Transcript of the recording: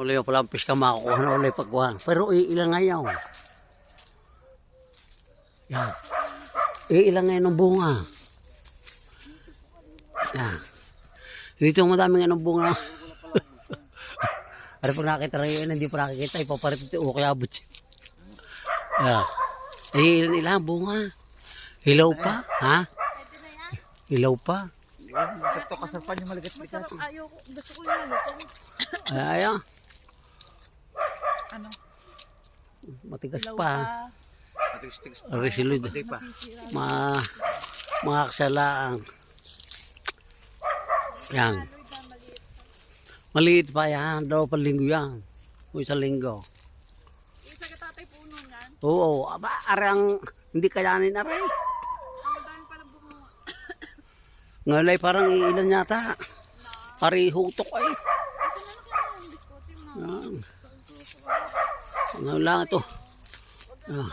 Uli yung palang fish ka makukuha na uli pagkuhan. Pero iilang ngayon. Yan. Iilang ngayon ng bunga. Yan. Dito madaming anong bunga. Ano pag nakita rin yun, hindi pa nakikita. Ipaparit ito o kaya abot siya. Yan. Iilang bunga. Hilaw pa. Ha? Hilaw pa. Ito kasarpan yung maligat bigat. Ayoko, gusto ko yung lutong. Ay, Ano? matigas Ilaw pa. Matigas-tigas pa. Resilid. Hindi pa. Mga kasalaan. Yan. Maliit pa yan. 2 linggo yan. O 1 linggo. Isa ka tatay puno niyan. Oo. Aba, arang hindi kayanin aray. Ang dami pa ng bunga. Ngayon ay parang iilan yata. Pari hutok ay. Kasi ano kaya yung biskote mo? Yan. Ngayon lang ito. Ah.